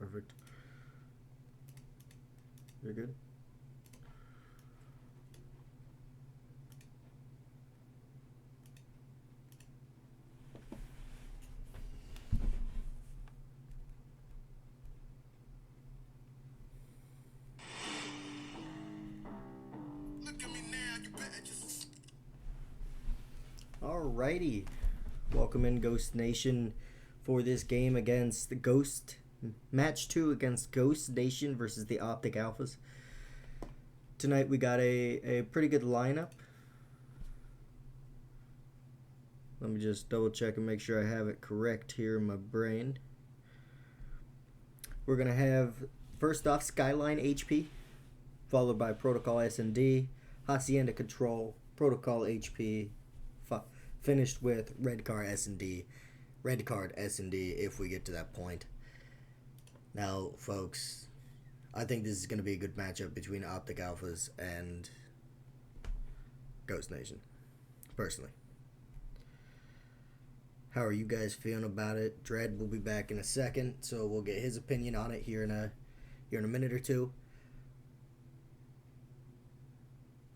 Perfect. You're good? Alrighty. Welcome in, Ghost Nation, for this game against the Ghost. Match 2 against Ghost Nation versus the Optic Alphas. Tonight we got a pretty good lineup. Let me just double check and make sure I have it correct here in my brain. We're going to have, first off, Skyline HP, followed by Protocol S&D, Hacienda Control, Protocol HP, finished with Red Card S&D if we get to that point. Now, folks, I think this is going to be a good matchup between Optic Alphas and Ghost Nation, personally. How are you guys feeling about it? Dread will be back in a second, so we'll get his opinion on it here in a minute or two.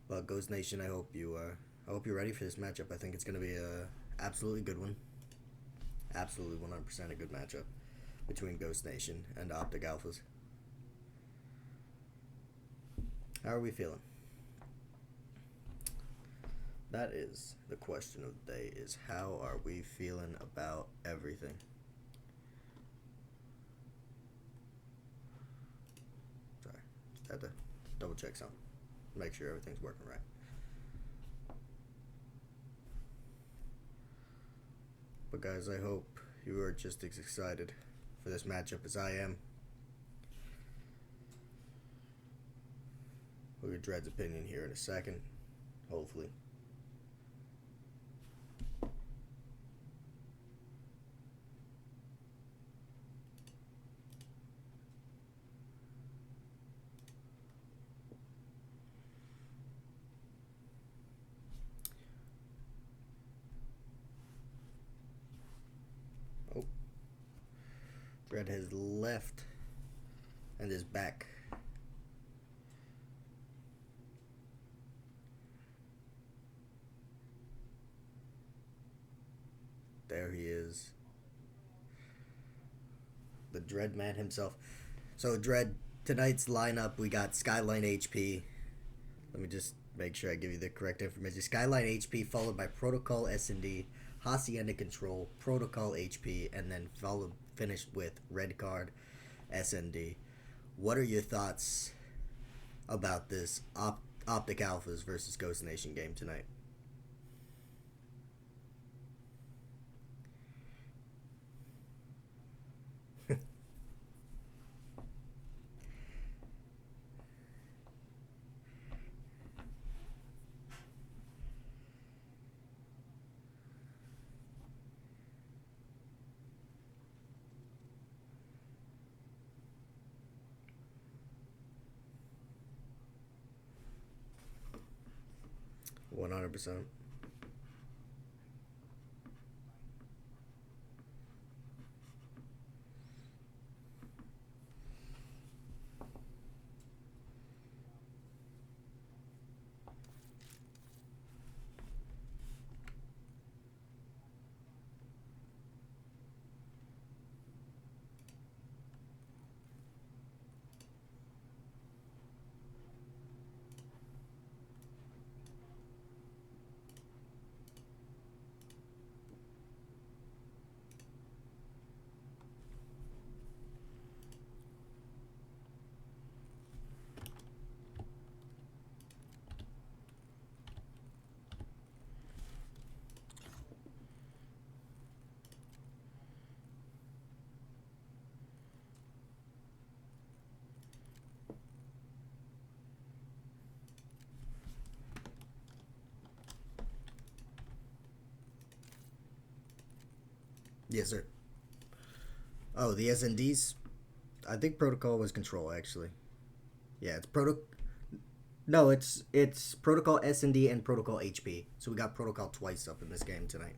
But Ghost Nation, I hope you're ready for this matchup. I think it's going to be a absolutely good one. Absolutely 100% a good matchup between Ghost Nation and Optic Alphas. How are we feeling? That is the question of the day, is how are we feeling about everything? Sorry, had to double check something. Make sure everything's working right. But guys, I hope you are just as excited for this matchup as I am. We'll get Dread's opinion here in a second, hopefully. Dread has left and is back. There he is. The Dread man himself. So Dread, tonight's lineup, we got Skyline HP. Let me just make sure I give you the correct information. Skyline HP followed by Protocol S&D, Hacienda Control, Protocol HP, and then finished with Red Card S&D. What are your thoughts about this Optic Alphas versus Ghost Nation game tonight? One 100%. Yes, sir. Oh, the S&Ds? I think Protocol was Control, actually. Yeah, it's No, it's Protocol S&D and Protocol HP. So we got Protocol twice up in this game tonight.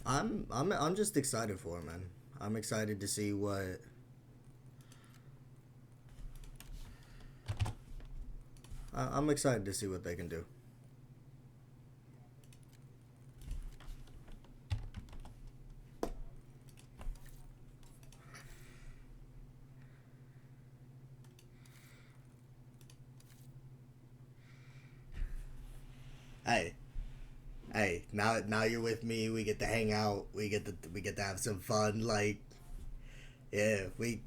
I'm just excited for it, man. I'm excited to see what. I'm excited to see what they can do. Hey, hey, now you're with me. We get to hang out. We get to have some fun. Like, yeah, we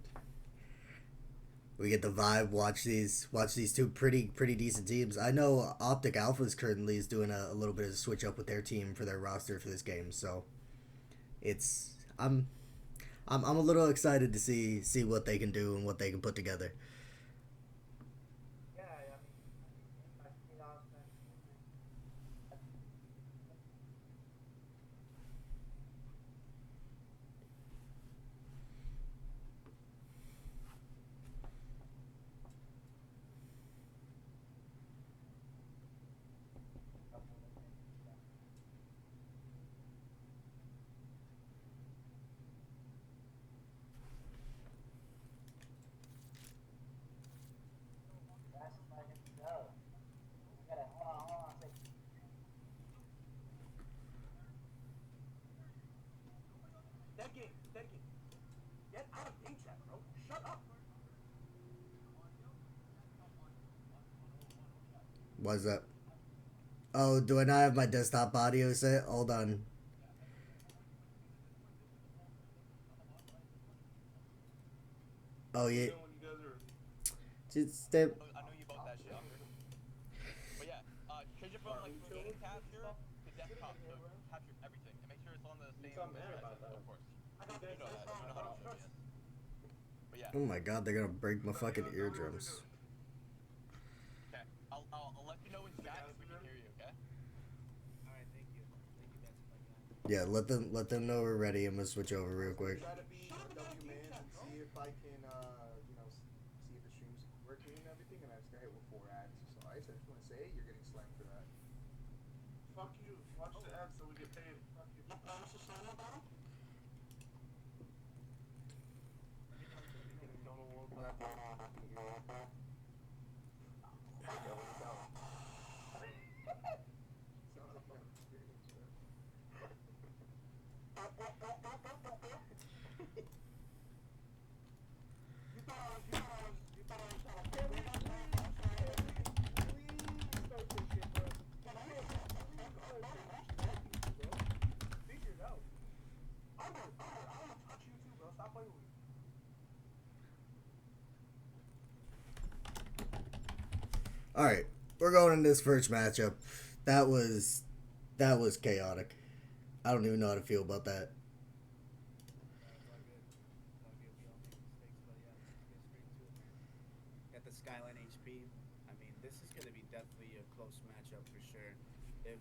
get the vibe. Watch these two pretty decent teams. I know Optic Alpha's currently is doing a little bit of a switch up with their team for their roster for this game. So it's I'm a little excited to see what they can do and what they can put together. What's that? Oh, do I not have my desktop audio set? Hold on. Oh yeah. Just step. I know you bought that shit after. But yeah, change it from like game capture to desktop to capture everything and make sure it's on the same resolution, of course. You know that. You know how to use OBS. But yeah. Oh my god, they're gonna break my fucking eardrums. Okay. I'll let you know in chat if we can hear you. Okay. Alright, thank you. Thank you, that's my guy. Yeah, let them know we're ready. I'm gonna switch over real quick. Try to be a W man and see if I can, see if the stream's working and everything. And I just got hit with 4 ads. So I just want to say you're getting slammed for that. Fuck you. Watch the ads so we get paid. Fuck you. You promise to sign up, bro? All right, we're going in this first matchup. That was chaotic. I don't even know how to feel about that. Got the Skyline HP. I mean, this is going to be definitely a close matchup for sure. If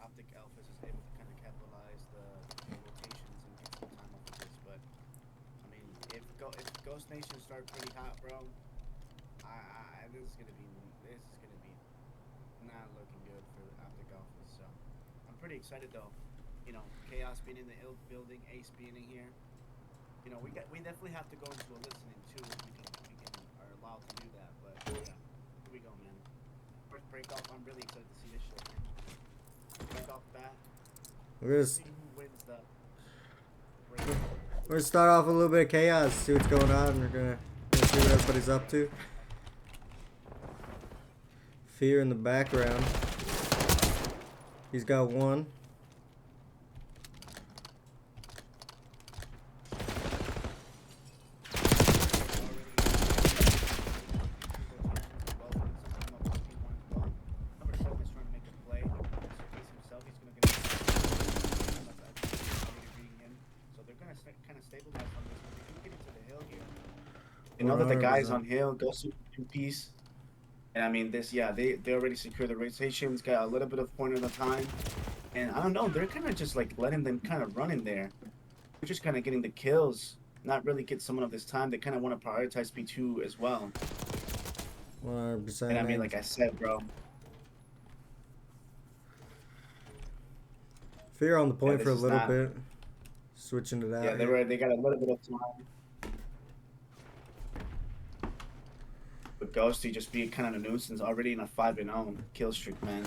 Optic Alphas is able to kind of capitalize the rotations and get some time off of this, but I mean, if Ghost Nation start pretty hot, bro, this is gonna be not looking good for the Optic Alphas. So I'm pretty excited though. You know, Chaos being in the ill building, Ace being in here. You know, we definitely have to go into a listening too. We can are allowed to do that. But yeah, here we go, man. First break off. I'm really excited to see this shit. Break off bat. We're gonna See who wins the break. we're gonna start off with a little bit of chaos. See what's going on. We're gonna see what everybody's up to. Fear in the background. He's got one. You know that the guys on hill go super in peace. And I mean they already secure the rotations, got a little bit of point at a time. And I don't know, they're kinda just like letting them kinda run in there. They're just kinda getting the kills, not really get someone of this time. They kinda wanna prioritize P2 as well. 100%. And I mean, like I said, bro. Fear on the point this for a is little not- bit. Switching it out. Yeah, here. they got a little bit of time. But Ghosty just being kind of a nuisance already in a 5-0 kill streak, man.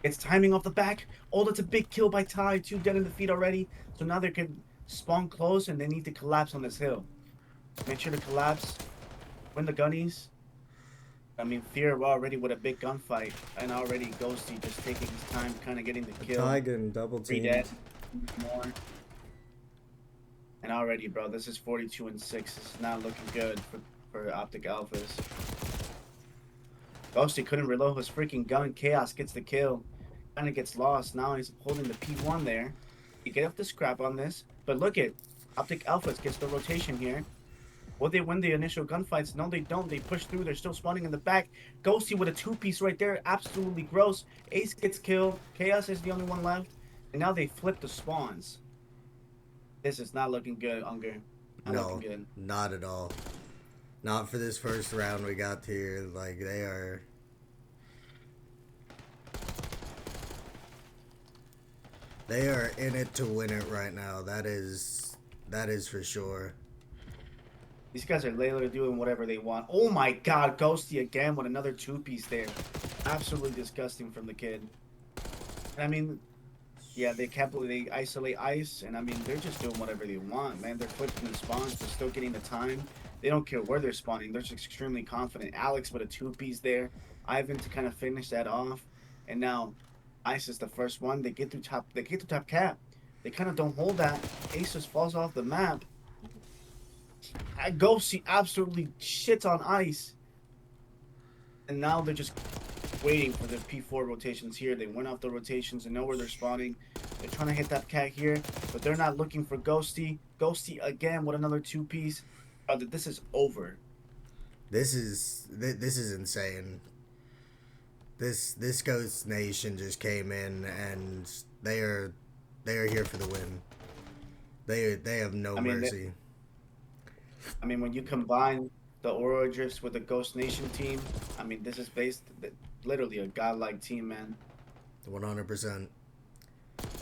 It's timing off the back. Oh, that's a big kill by Ty. 2 dead in the feet already. So now they can spawn close and they need to collapse on this hill. Make sure to collapse. Win the gunnies. I mean, Fear already with a big gunfight. And already Ghosty just taking his time, kind of getting the kill. Ty getting double 3 teamed. dead. More. And already, bro, this is 42 and 6. This is not looking good for Optic Alphas. Ghosty couldn't reload his freaking gun. Chaos gets the kill. Kind of gets lost. Now he's holding the P1 there. You get off the scrap on this. But look at Optic Alphas gets the rotation here. Will they win the initial gunfights? No, they don't. They push through. They're still spawning in the back. Ghosty with a 2-piece right there. Absolutely gross. Ace gets killed. Chaos is the only one left. And now they flip the spawns. This is not looking good, Unger. Not No, looking good. not at all. Not for this first round we got here. Like, they are... They are in it to win it right now. That is for sure. These guys are literally doing whatever they want. Oh my god, Ghosty again with another 2-piece there. Absolutely disgusting from the kid. And I mean, yeah, they isolate ice, and I mean, they're just doing whatever they want, man. They're flipping the spawns, they're still getting the time. They don't care where they're spawning, they're just extremely confident. Alex with a 2-piece there. Ivan to kind of finish that off. And now, Ice is the first one. They get through top cap. They kind of don't hold that. Ace just falls off the map. Ghosty absolutely shits on Ice. And now they're just waiting for the P4 rotations here. They went off the rotations and know where they're spawning. They're trying to hit that cat here, but they're not looking for Ghosty. Ghosty again with another 2-piece. This is over. This is insane. This Ghost Nation just came in and they are here for the win. They have no mercy. I mean, when you combine the Aurora Drifts with the Ghost Nation team, I mean, this is literally a godlike team, man. 100%.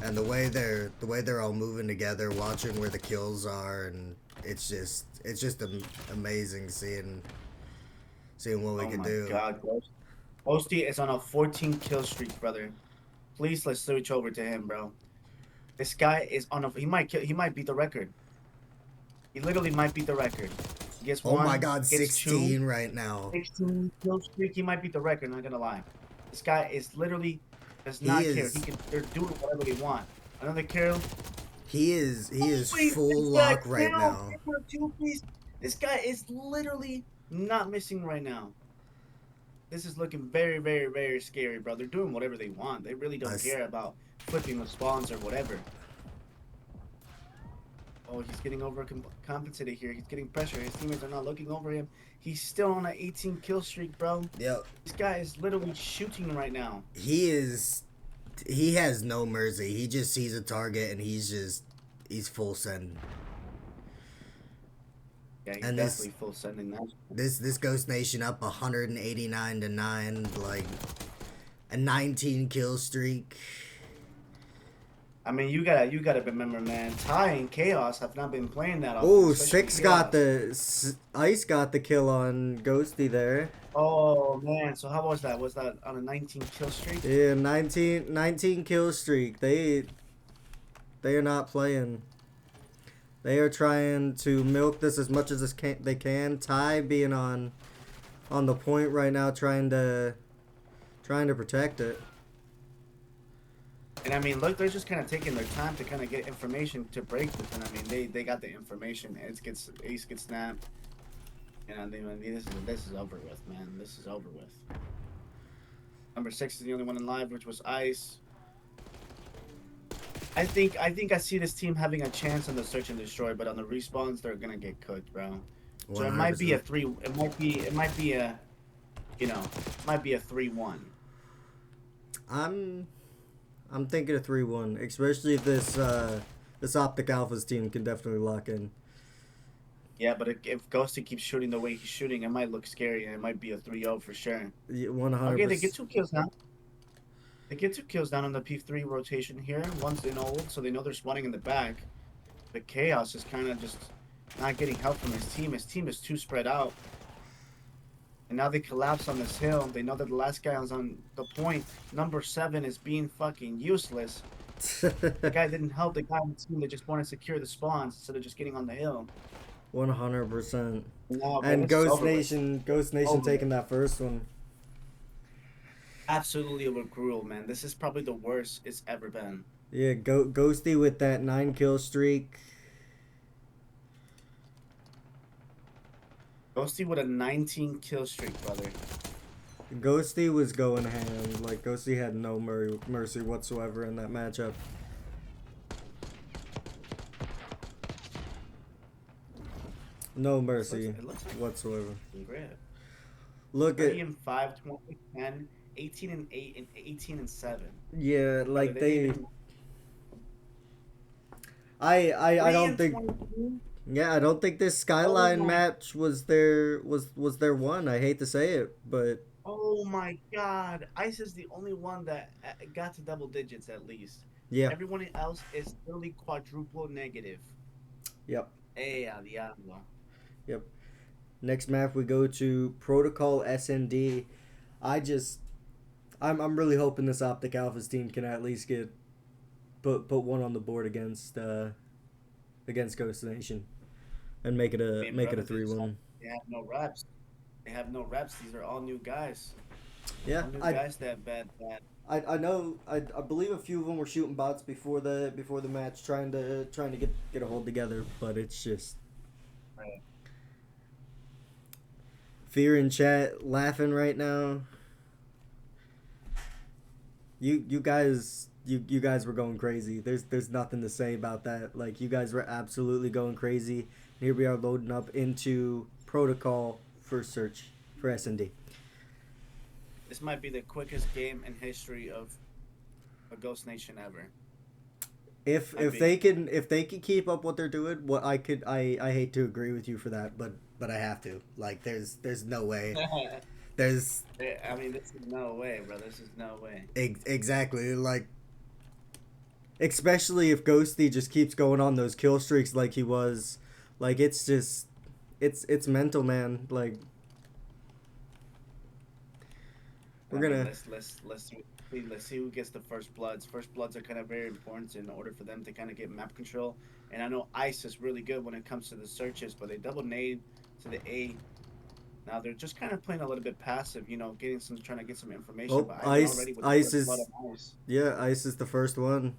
And the way they're all moving together, watching where the kills are, and it's just amazing seeing what we can do. Oh my god, Ghosty is on a 14 kill streak, brother. Please, let's switch over to him, bro. This guy is on a he might beat the record. He literally might beat the record. He gets oh one, my god, 16 2, right now. 16 kill streak. He might beat the record. Not gonna lie. This guy is literally does not care. They're doing whatever they want. Another kill. He is full lock right now. This guy is literally not missing right now. This is looking very, very, very scary, bro. They're doing whatever they want. They really don't care about flipping the spawns or whatever. Oh, he's getting overcompensated here. He's getting pressure. His teammates are not looking over him. He's still on an 18 kill streak, bro. Yep. This guy is literally shooting right now. He has no mercy. He just sees a target and he's full send. Yeah, he's and definitely full sending that. This Ghost Nation up 189-9, like a 19 kill streak. I mean, you gotta remember, man. Ty and Chaos have not been playing that often. Oh, Ice got the kill on Ghosty there. Oh man, so how was that? Was that on a 19 kill streak? Yeah, 19 kill streak. They are not playing. They are trying to milk this as much as they can. Ty being on the point right now, trying to protect it. And I mean, look, they're just kind of taking their time to kind of get information to break with. And I mean, they got the information. Ace gets snapped. And I mean, this is over with, man. This is over with. Number 6 is the only one in live, which was Ice. I think I see this team having a chance on the search and destroy, but on the respawns, they're gonna get cooked, bro. 100%. So it might be a 3. It might be a, might be a 3-1. I'm thinking a 3-1, especially if this Optic Alphas team can definitely lock in. Yeah, but if Ghosty keeps shooting the way he's shooting, it might look scary, and it might be a 3-0 for sure. Yeah, 100%. Okay, they get 2 kills now. They get 2 kills down on the P3 rotation here. One's in old, so they know they're spawning in the back. But Chaos is kind of just not getting help from his team. His team is too spread out. And now they collapse on this hill. They know that the last guy is on the point. Number 7 is being fucking useless. The guy didn't help the guy on the team. They just want to secure the spawns instead of just getting on the hill. 100%. No, And Ghost Nation taking that first one. Absolutely over cruel, man. This is probably the worst it's ever been. Yeah, Ghosty with that 9-kill streak. Ghosty with a 19-kill streak, brother. Ghosty was going ham. Like, Ghosty had no mercy whatsoever in that matchup. No mercy whatsoever. Great. Look at 5, 20, 10, 18 and 8, and 18 and 7. Yeah, like they. I don't think. 22? Yeah, I don't think this Skyline match was their one. I hate to say it, but. Oh my God! Ice is the only one that got to double digits at least. Yeah. Everyone else is literally quadruple negative. Yep. Diablo. Yep. Next map we go to Protocol SND. I'm really hoping this Optic Alphas team can at least put one on the board against Ghost Nation, and make it a 3-1. They have no reps. They have no reps. These are all new guys. Yeah, all new guys that bad. I know. I believe a few of them were shooting bots before the match, trying to get a hold together, but it's just. Right. Fear in chat laughing right now. You guys were going crazy. There's nothing to say about that. Like, you guys were absolutely going crazy. Here we are loading up into Protocol for search for S&D. This might be the quickest game in history of a Ghost Nation ever. If they can keep up what they're doing, I hate to agree with you for that, but I have to. Like, there's no way. This is no way, bro. This is no way. Exactly. Like, especially if Ghosty just keeps going on those kill streaks like he was. Like, it's just, it's mental, man. Like, let's see who gets the first bloods. First bloods are kind of very important in order for them to kind of get map control. And I know Ice is really good when it comes to the searches, but they double nade to the A. Now they're just kind of playing a little bit passive, trying to get some information. Oh, but Ice is the first one.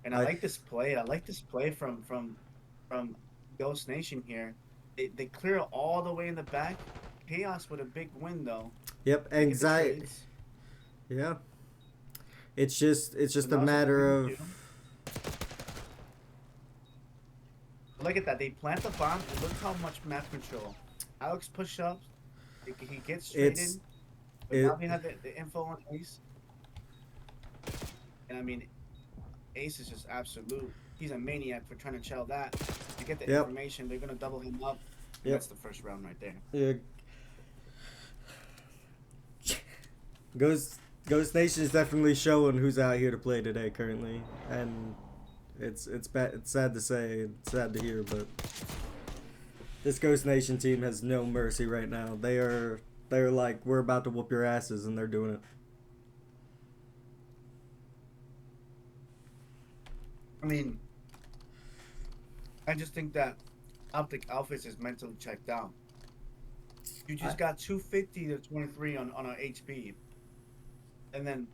And I like this play. I like this play from Ghost Nation here. They clear all the way in the back. Chaos with a big win though. Yep, anxiety. Yeah. It's just a matter of. Look at that. They plant the bomb and look how much map control. Alex push up. He gets straight in. But now we have the info on Ace. And Ace is just absolute. He's a maniac for trying to chill that. To get the information, they're gonna double him up. That's the first round right there. Yeah. Ghost Nation is definitely showing who's out here to play today currently, and it's sad to say, it's sad to hear, but this Ghost Nation team has no mercy right now. They're like, we're about to whoop your asses, and they're doing it. I just think that Optic Alphas is mentally checked out. You just got 250 to 23 on our HP. And then,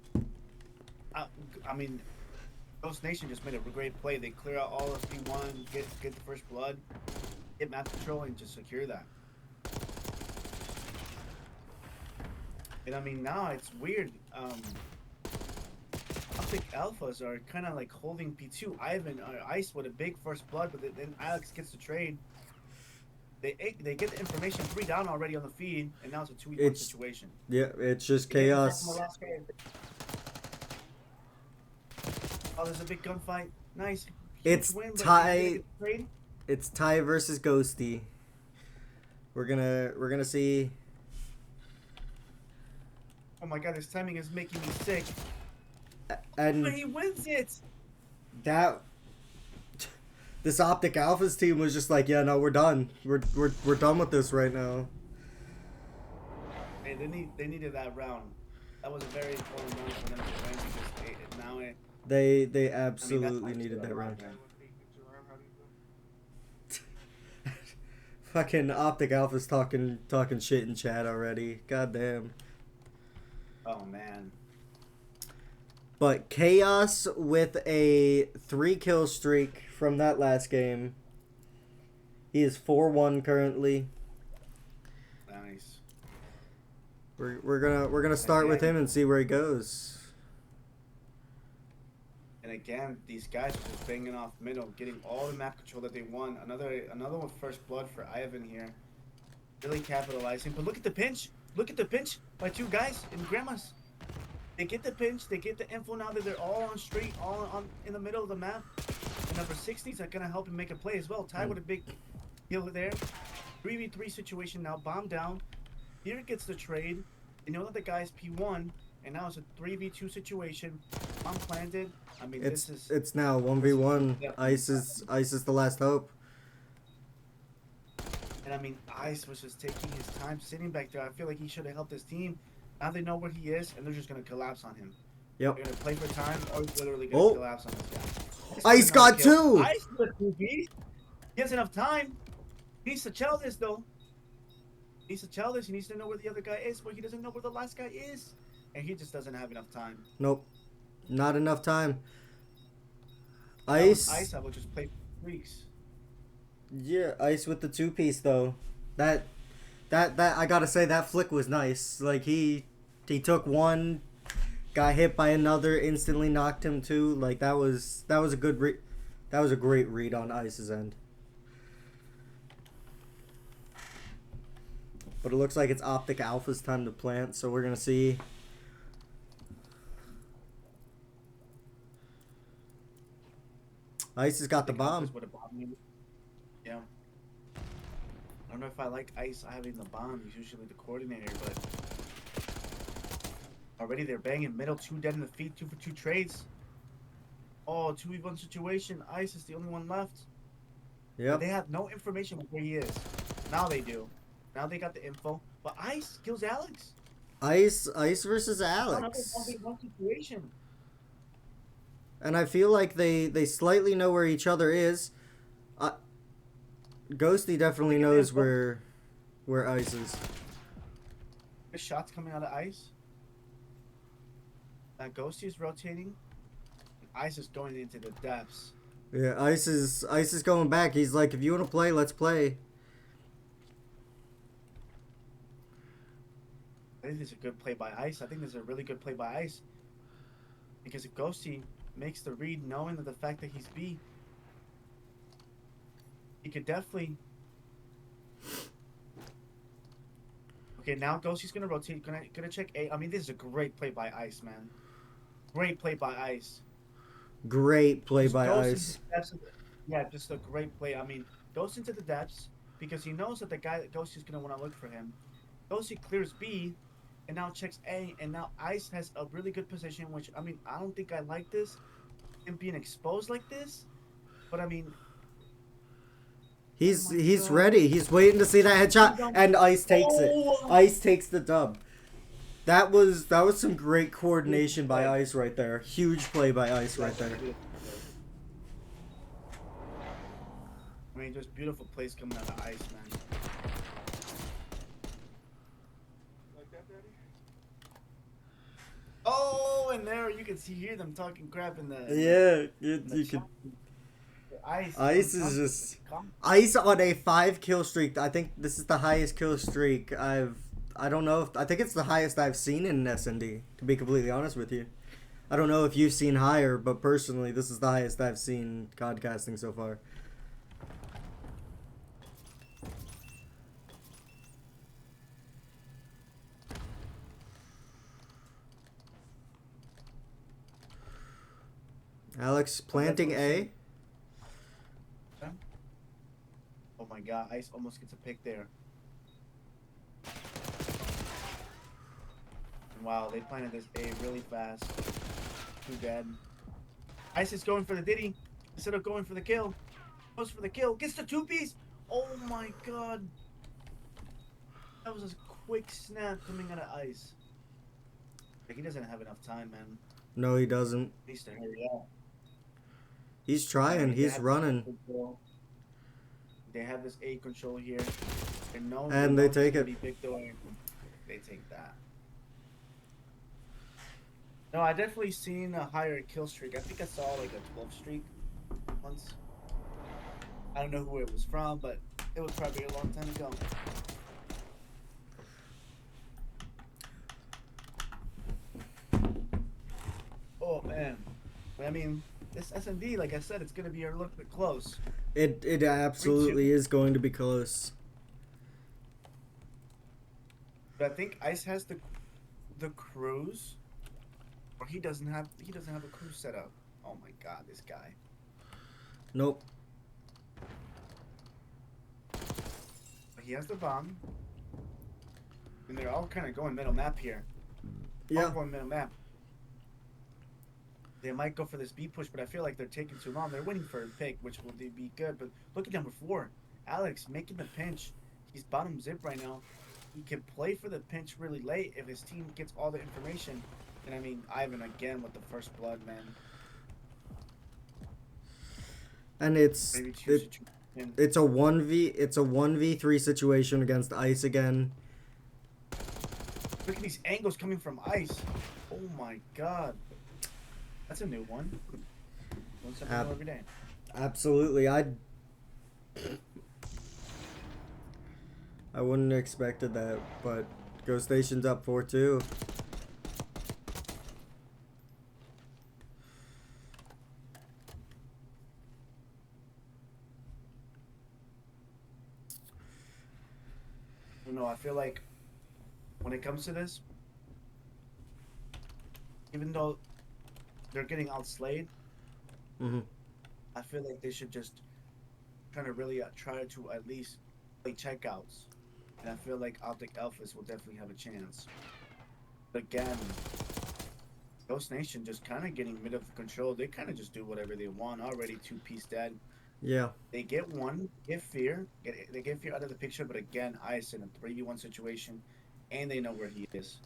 Ghost Nation just made a great play. They clear out all of P1, get the first blood, get map control, and just secure that. And now it's weird. Optic Alphas are kind of like holding P2. Ivan or Ice with a big first blood, but then Alex gets the trade. They get the information 3 down already on the feed, and now it's a 2v1 situation. Yeah, it's just chaos. Oh, there's a big gunfight. Nice. It's tie. It's Ty versus Ghosty. We're gonna see. Oh my god, this timing is making me sick. And But he wins it. that this Optic Alphas team was just like, yeah, no, we're done. We're done with this right now. Hey, they needed that round. That was a very important round for them to win because now it. They I mean, absolutely needed that round. How do you feel? Fucking Optic Alpha's talking shit in chat already. God damn. Oh man. But Chaos with a 3-kill streak from that last game. He is 4-1 currently. Nice. We're gonna start with him and see where he goes. And again, these guys are just banging off middle, getting all the map control that they want. Another one first blood for Ivan here. Really capitalizing. But look at the pinch. Look at the pinch by 2 guys in Grandma's. They get the pinch, they get the info now that they're all on street, all on in the middle of the map. And number 60s are gonna help him make a play as well. Ty with a big kill there. 3v3 situation now, bomb down. Here gets the trade. You know that the guy's P1, and now it's a 3v2 situation. Bomb planted. I mean, It's now 1v1. Yeah. Ice is the last hope. And I mean, Ice was just taking his time sitting back there. I feel like he should have helped his team. Now they know where he is, and they're just gonna collapse on him. Yep. They're gonna play for time, or literally gonna collapse on this guy. Ice got 2. Ice with 2 Bs. He has enough time. He needs to tell this though. He needs to tell this. He needs to know where the other guy is, but he doesn't know where the last guy is, and he just doesn't have enough time. Nope. Not enough time. Ice. Ice. I will just play freaks. Yeah, Ice with the 2-piece though. That I gotta say that flick was nice. Like he took one, got hit by another, instantly knocked him too. Like that was a good that was a great read on Ice's end. But it looks like it's Optic Alpha's time to plant, so we're gonna see. Ice has got the bomb. Yeah. I don't know if I like Ice having the bomb. He's usually the coordinator, but already they're banging middle. 2 dead in the feet. 2 for 2 trades. Oh, 2v1 situation. Ice is the only one left. Yeah. They have no information of where he is. Now they do. Now they got the info. But Ice kills Alex. Ice versus Alex. Another 1v1 situation. And I feel like they slightly know where each other is. Ghosty definitely knows where Ice is. There's shots coming out of Ice. Ghosty is rotating. Ice is going into the depths. Yeah, Ice is going back. He's like, if you want to play, let's play. I think this is a good play by Ice. I think this is a really good play by Ice. Because if Ghosty makes the read knowing that the fact that he's B, he could definitely... Okay, now Ghosty's gonna rotate. Gonna check A. I mean, this is a great play by Ice, man. Great play by Ice. Great play Just by goes Ice. Yeah, just a great play. I mean, goes into the depths because he knows that the guy that Ghosty's gonna want to look for him. Ghosty clears B, and now checks A, and now Ice has a really good position. Which I mean, I don't think I like this, him being exposed like this, but I mean. He's ready. He's waiting to see that headshot, and Ice takes it. Ice takes the dub. That was some great coordination by Ice right there. Huge play by Ice right there. I mean, just beautiful plays coming out of Ice, man. Like that, Daddy? Oh, and there you can hear them talking crap in the. Yeah, you can. Ice is just Ice on a 5-kill streak. I think this is the highest kill streak I don't know if I think it's the highest I've seen in SND, to be completely honest with you. I don't know if you've seen higher, but personally this is the highest I've seen podcasting so far. Alex planting A. Oh my god, Ice almost gets a pick there. Wow, they planted this A really fast. Too dead. Ice is going for the Diddy instead of going for the kill. Goes for the kill. Gets the two-piece. Oh my god. That was a quick snap coming out of Ice. Like, he doesn't have enough time, man. No, he doesn't. Needs to hurry up. He's trying. He's running. They have this A control here. And they take it. They take that. No, I definitely seen a higher kill streak. I think I saw like a 12 streak once. I don't know who it was from, but it was probably a long time ago. Oh man, but I mean, this SMD, like I said, it's gonna be a little bit close. It absolutely is going to be close. But I think Ice has the cruise, or he doesn't have a cruise set up. Oh my god, this guy. Nope. But he has the bomb, and they're all kind of going middle map here. Yeah. All going middle map. They might go for this B push, but I feel like they're taking too long. They're waiting for a pick, which will be good. But look at number 4, Alex making the pinch. He's bottom zip right now. He can play for the pinch really late if his team gets all the information. And I mean, Ivan again with the first blood, man. And it's a 1v3 situation against Ice again. Look at these angles coming from Ice. Oh my god. That's a new one. Learn something new every day. Absolutely. I wouldn't have expected that, but Ghost Nation's up 4-2. You know, I feel like when it comes to this, even though they're getting outslayed, I feel like they should just kind of really try to at least play checkouts. And I feel like Optic Alphas will definitely have a chance. But again, Ghost Nation just kind of getting rid of the control. They kind of just do whatever they want. Already 2-piece dead. Yeah. They get one, get Fear. They get Fear out of the picture, but again, Ice in a 3v1 situation, and they know where he is.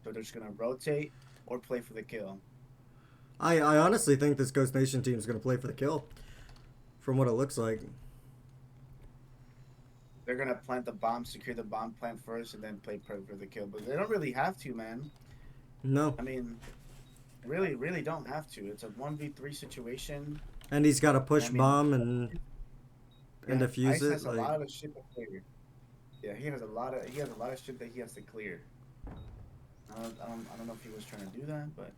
So they're just going to rotate or play for the kill. I honestly think this Ghost Nation team is going to play for the kill, from what it looks like. They're going to plant the bomb, secure the bomb plant first, and then play for the kill. But they don't really have to, man. No. I mean, really don't have to. It's a 1v3 situation. And he's got to push bomb and defuse Ice it. Has a lot of shit to clear. Yeah, he has a lot of shit that he has to clear. I don't know if he was trying to do that, but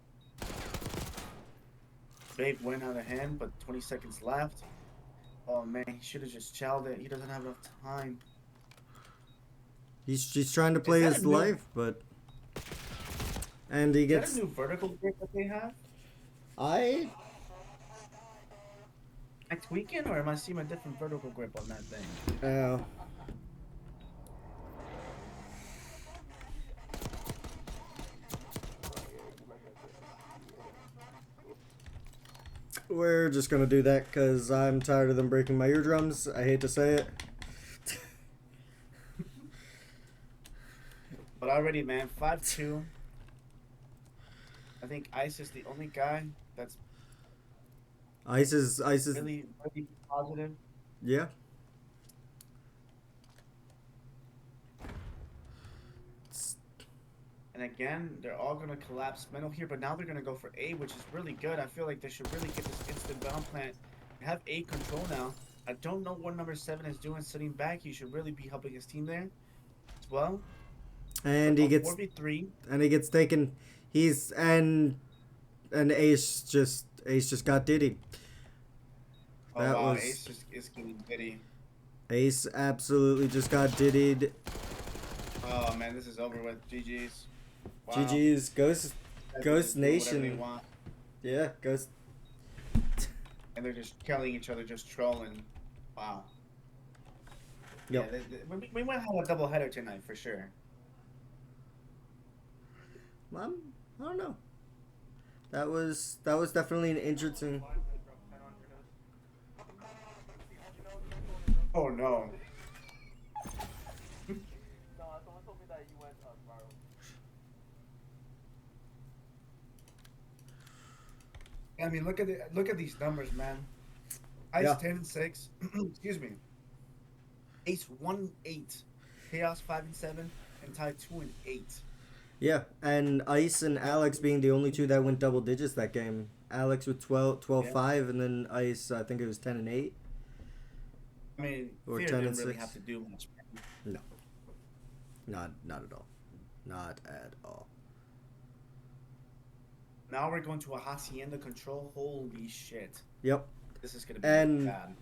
Babe went out of hand, but 20 seconds left. Oh man, he should have just chowed it. He doesn't have enough time. He's trying to play his life, but and he gets. Is that a new vertical grip that they have? Am I tweaking, or am I seeing a different vertical grip on that thing? We're just gonna do that because I'm tired of them breaking my eardrums. I hate to say it. But already, man, 5-2. I think Ice is the only guy that's Ice is really positive. Yeah. And again, they're all going to collapse middle here, but now they're going to go for A, which is really good. I feel like they should really get this instant bomb plant. They have A control now. I don't know what number 7 is doing sitting back. He should really be helping his team there as well. And he gets 4v3. And he gets taken. He's and Ace just got Diddy. Oh wow, Ace just is getting Diddy. Ace absolutely just got Diddied. Oh man, this is over with. GG's. Wow. GG's. Ghost Nation. Yeah, Ghost. And they're just killing each other, just trolling. Wow. Yep. Yeah, we might have a double header tonight for sure. I don't know. That was definitely an interesting. Oh no. No, someone told me that you went viral. I mean, look at these numbers, man. Ice Yeah, 10-6. Excuse me. Ace 1-8. Chaos 5-7, and Ty 2-8. yeah, and Ice and Alex being the only two that went double digits that game. Alex with 12, Yeah. 5, and then Ice, I think it was 10-8 I mean, or Fear 10 didn't and really have 6. to do much. No, not at all, not at all. Now we're going to a Hacienda control. Holy shit. Yep, This is gonna be and bad.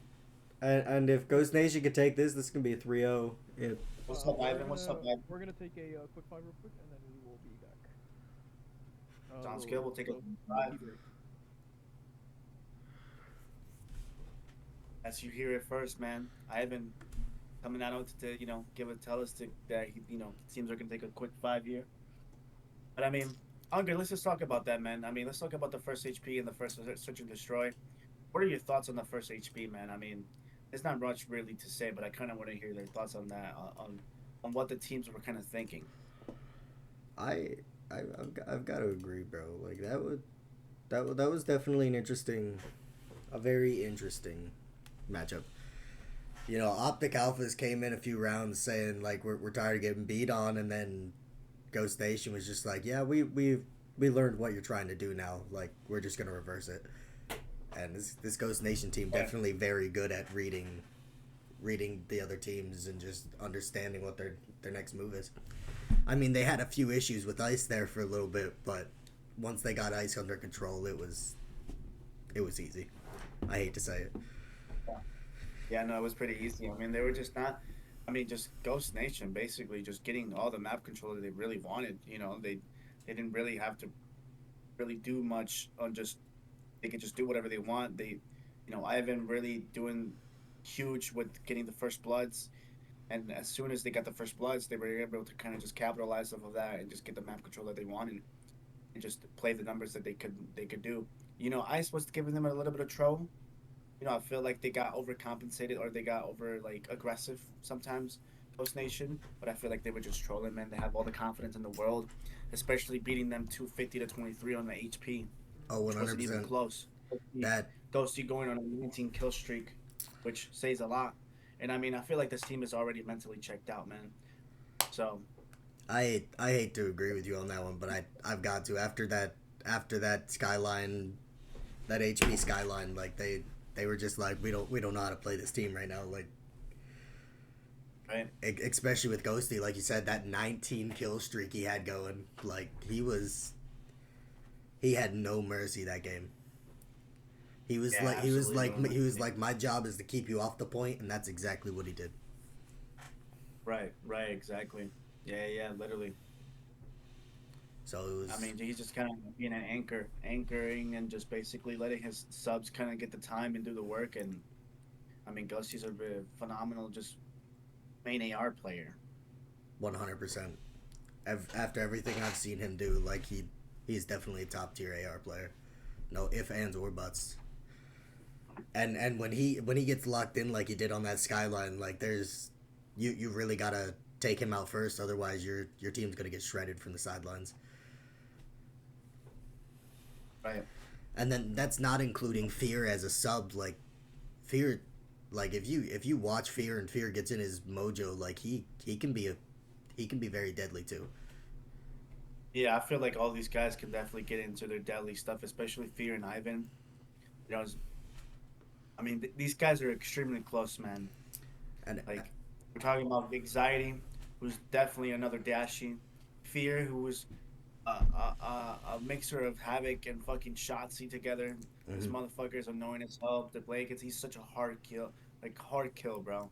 and if Ghost Nation could take this, this can be a 3-0. If What's up, Ivan? What's up, Ivan? We're gonna take a quick five real quick, and then we will be back. Sounds good. We'll take a so- 5. As you hear it first, man. Ivan coming out to tell us that teams are gonna take a quick 5 here. But I mean, Andre, let's just talk about that, man. I mean, let's talk about the first HP and the first Search and Destroy. What are your thoughts on the first HP, man? I mean, there's not much really to say, but I kind of want to hear their thoughts on that, on what the teams were kind of thinking. I, I've got to agree, bro. Like that was definitely an interesting, a very interesting matchup. You know, Optic Alphas came in a few rounds saying like we're tired of getting beat on, and then Ghost Nation was just like, yeah, we learned what you're trying to do now. Like we're just gonna reverse it. And this Ghost Nation team definitely very good at reading the other teams and just understanding what their next move is. I mean, they had a few issues with Ice there for a little bit, but once they got Ice under control, it was easy. I hate to say it. Yeah, no, it was pretty easy. I mean, they were just not. I mean, just Ghost Nation basically just getting all the map control that they really wanted. You know, they didn't really have to really do much on just. They could just do whatever they want. Ivan really doing huge with getting the first bloods, and as soon as they got the first bloods, they were able to kind of just capitalize off of that and just get the map control that they wanted, and just play the numbers that they could do. Ice was giving them a little bit of trouble. I feel like they got overcompensated or they got over like aggressive sometimes, Post Nation. But I feel like they were just trolling, man. They have all the confidence in the world, especially beating them 250-23 on the HP. Oh, Which wasn't even 100%. close. That Ghosty going on a 19 kill streak, which says a lot. And I mean, I feel like this team is already mentally checked out, man. So I hate to agree with you on that one, but I've got to after that Skyline, that HP Skyline, like they were just like we don't know how to play this team right now, like right. especially with Ghosty, like you said, that 19 kill streak he had going, like he had no mercy that game. He was Yeah, like absolutely. he was like my job is to keep you off the point, and that's exactly what he did. Right, exactly. Yeah, literally. So it was. I mean, he's just kind of being an anchoring and just basically letting his subs kind of get the time and do the work. And I mean, Ghosty's a phenomenal, just main AR player. 100%. After everything I've seen him do, like he's definitely a top tier AR player. No ifs, ands, or buts. And when he gets locked in like he did on that Skyline, like there's you really gotta take him out first, otherwise your team's gonna get shredded from the sidelines. Right. And then that's not including Fear as a sub. Like Fear, like if you watch Fear and Fear gets in his mojo, like he can be very deadly too. Yeah, I feel like all these guys can definitely get into their deadly stuff, especially Fear and Ivan. I mean, these guys are extremely close, man. And Like, we're talking about Anxiety, who's definitely another Dashy. Fear, who was a mixer of Havoc and fucking Shotzi together. This motherfucker is annoying as hell. The blankets, he's such a hard kill, bro.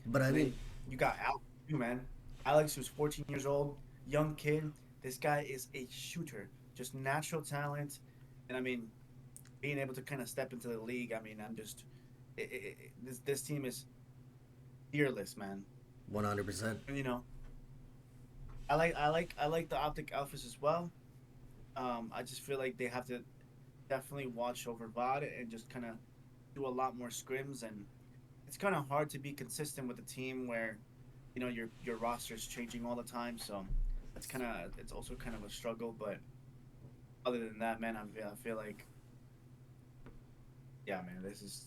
but I And mean, then you got Alex, too, man. Alex, who's 14 years old, young kid. This guy is a shooter, just natural talent. And I mean, being able to kind of step into the league, I mean, I'm just this team is fearless, man. 100%. And, I like the Optic Alphas as well. I just feel like they have to definitely watch over VOD and just kind of do a lot more scrims. And it's kind of hard to be consistent with a team where your roster is changing all the time. So it's also kind of a struggle. But other than that, man, I feel like, yeah, man, it's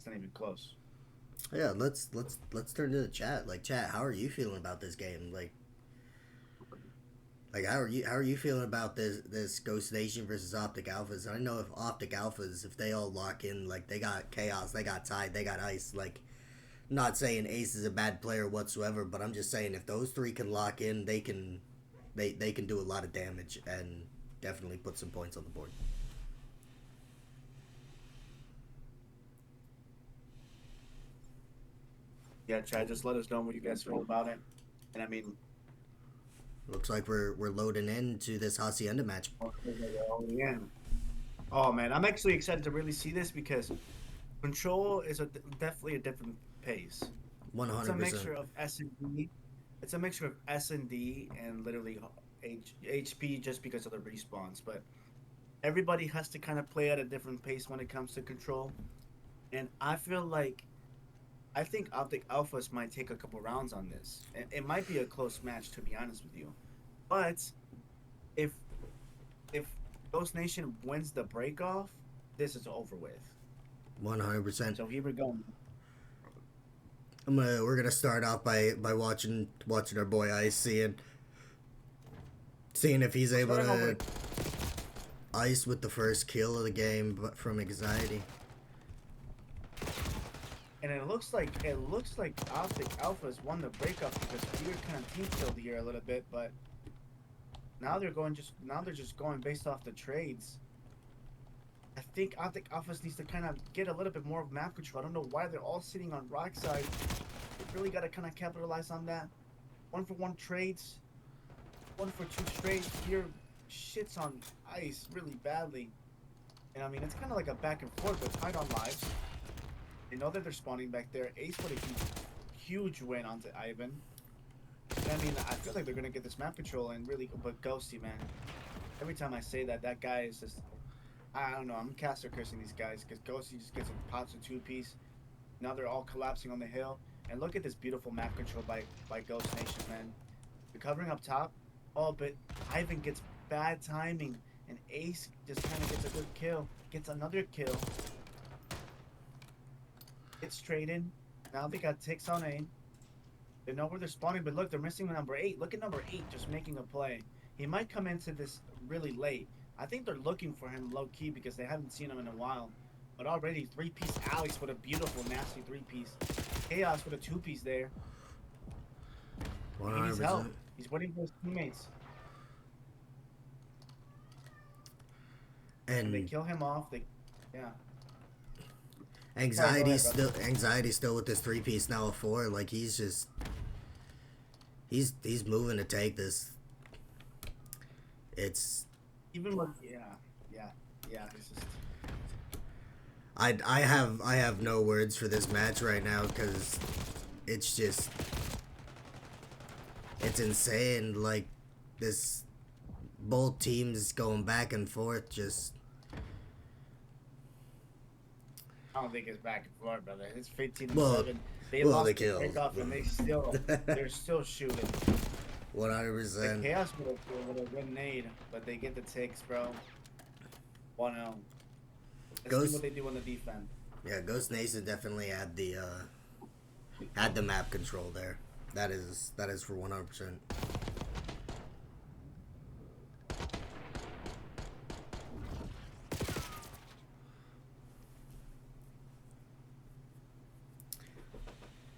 not even close. Yeah, let's turn to the chat. Like, chat, how are you feeling about this game? Like how are you feeling about this Ghost Nation versus Optic Alphas? I know if Optic Alphas, if they all lock in, like they got Chaos, they got Tide, they got Ice. Like, not saying Ace is a bad player whatsoever, but I'm just saying if those three can lock in, they can do a lot of damage and definitely put some points on the board. Yeah, Chad, just let us know what you guys feel about it. And I mean, Looks like we're loading into this Hacienda match. yeah. Oh man, I'm actually excited to really see this because Control is definitely a different pace. One It's a hundred percent. mixture of S and D. It's a mixture of S&D and literally HP just because of the respawns. But everybody has to kind of play at a different pace when it comes to Control. And I think Optic Alphas might take a couple rounds on this. It might be a close match, to be honest with you. But if if Ghost Nation wins the break off, this is over with. 100%. So here we go. We're gonna start off by watching our boy Ice, seeing if he's able Starting to over. Ice with the first kill of the game, but from Anxiety. And it looks like Optic Alphas won the breakup because we were kind of team killed here a little bit, but now they're just going based off the trades. I think Optic Alphas needs to kind of get a little bit more of map control. I don't know why they're all sitting on rock side. They really got to kind of capitalize on that. 1-for-1 trades, 1-for-2 straight. Here shits on Ice really badly. And I mean, it's kind of like a back and forth with Tide on lives. They know that they're spawning back there. Ace with a huge win onto Ivan. And I mean, I feel like they're going to get this map control and really, but Ghosty, man. Every time I say that, that guy is just, I don't know, I'm caster cursing these guys because Ghosty just gets a pops a two-piece. Now they're all collapsing on the hill. And look at this beautiful map control by Ghost Nation, man. They're covering up top. Oh, but Ivan gets bad timing. And Ace just kind of gets a good kill. Gets another kill. It's traded. Now they got ticks on A. They know where they're spawning, but look, they're missing number 8. Look at number 8 just making a play. He might come into this really late. I think they're looking for him low-key because they haven't seen him in a while. But already, 3-piece Alex with a beautiful, nasty 3-piece. Chaos with a 2-piece there. He needs help. 100%. He's waiting for his teammates. And they And kill him off. Yeah. anxiety still with this 3-piece now of 4. Like he's moving to take this. It's Even with, yeah. It's just, I have no words for this match right now because it's just it's insane. Like this, both teams going back and forth. Just I don't think it's back and forth, brother. It's 15-7. They well, lost they the killed. kickoff and they're still shooting. 100%. The Chaos with a grenade, but they get the takes, bro. 1-0. Let's see what they do on the defense. Yeah, Ghost Nation definitely had the map control there. That is for 100%.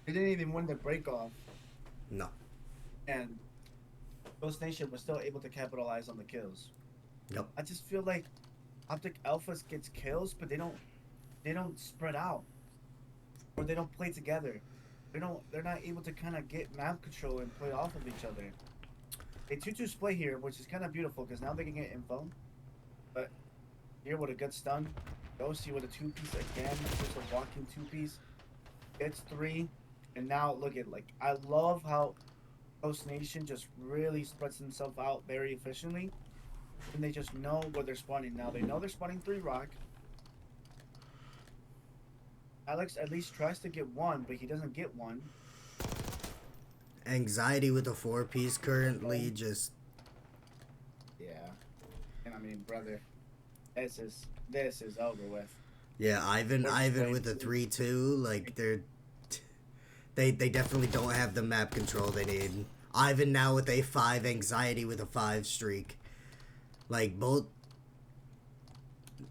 They didn't even win the break off, No. and Ghost Nation was still able to capitalize on the kills. Yep. I just feel like Optic Alphas gets kills, but they don't spread out, or they don't play together. They're not able to kind of get map control and play off of each other. They 2-2 play here, which is kind of beautiful because now they can get info. But here with a good stun, Ghosty with a 2-piece again, just a walking 2-piece. Gets 3, and now look at I love how Ghost Nation just really spreads himself out very efficiently. and they just know where they're spawning. Now they know they're spawning 3 rock. Alex at least tries to get 1, but he doesn't get 1. Anxiety with a 4-piece currently just... Yeah. And I mean, brother, this is over with. Yeah, Ivan with a 3-2, like they definitely don't have the map control they need. Ivan now with a 5, Anxiety with a 5 streak. Like both,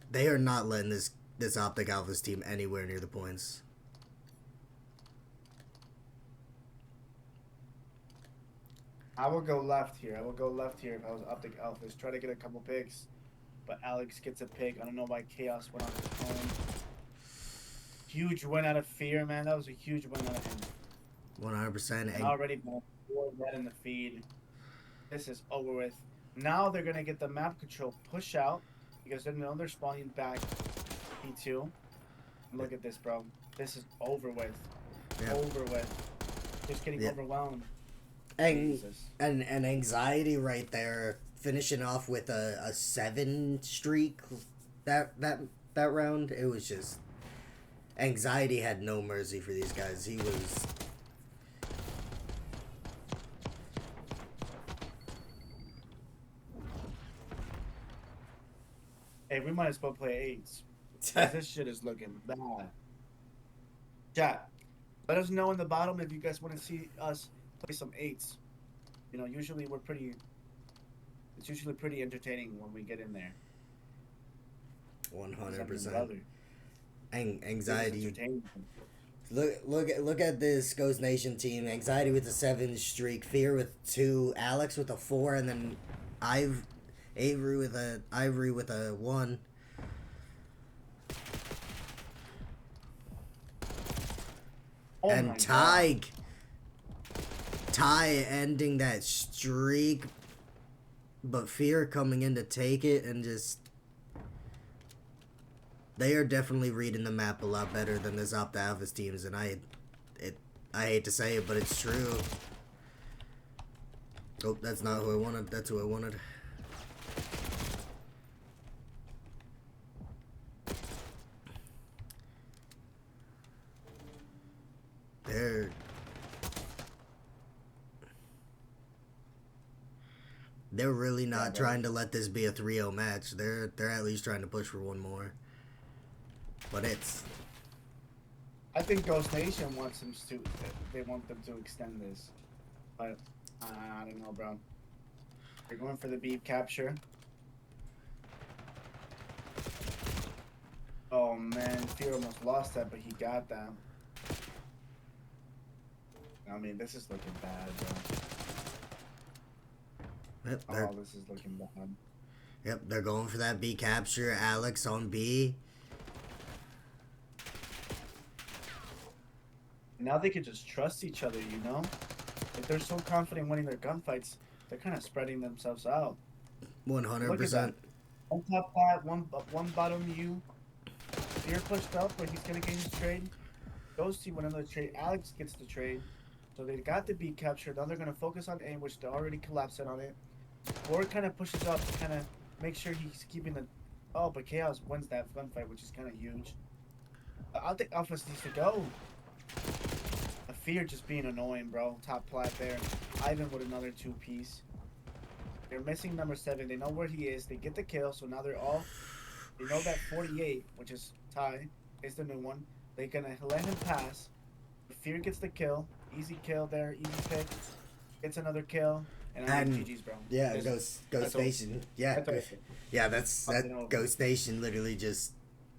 they are not letting this Optic Alpha's team anywhere near the points. I will go left here. If I was Optic Alphas. Try to get a couple picks. But Alex gets a pick. I don't know why Chaos went on his own. Huge win out of Fear, man. That was a huge win out of him. 100%. And already more red in the feed. This is over with. Now they're going to get the map control push out. Because they know they're spawning back P2. Look at this, bro. This is over with. Yeah. Over with. Just getting overwhelmed. And Anxiety right there, finishing off with a 7 streak that round. It was just Anxiety had no mercy for these guys. He was Hey, we might as well play 8s. This shit is looking bad. Chat, let us know in the bottom if you guys want to see us play some 8s. You know, usually it's usually pretty entertaining when we get in there. 100%. Anxiety. Look at this Ghost Nation team. Anxiety with a 7 streak, Fear with 2, Alex with a 4, and then Ivory with a 1. Oh And Ty ending that streak, but Fear coming in to take it, and just they are definitely reading the map a lot better than this Optic Alpha's teams, and I hate to say it, but it's true. Oh, that's not who I wanted. That's who I wanted. They're really not trying to let this be a 3-0 match. They're at least trying to push for one more. But I think Ghost Nation wants them to. They want them to extend this, but I don't know, bro. They're going for the beef capture. Oh man, Fear almost lost that, but he got that. I mean, this is looking bad, bro. Yep, this is looking bad. Yep, they're going for that B capture. Alex on B. Now they can just trust each other, you know? If they're so confident winning their gunfights, they're kind of spreading themselves out. 100%. One top plat, one bottom U. Fear pushed up, but he's gonna get his trade. Ghosty went another trade. Alex gets the trade. So they got the B captured. Now they're gonna focus on A, which they're already collapsing on it. Ward kind of pushes up to kind of make sure he's keeping the. Oh, but Chaos wins that gunfight, which is kind of huge. I think Alpha needs to go. A Fear just being annoying, bro. Top plat there. Ivan with another 2-piece. They're missing number 7. They know where he is. They get the kill, so now they're all. They know that 48, which is Ty, is the new one. They're gonna let him pass. Fear gets the kill. Easy kill there. Easy pick. Gets another kill. And GG's, bro. Yeah, Ghost Nation. Yeah, that's Ghost Nation literally just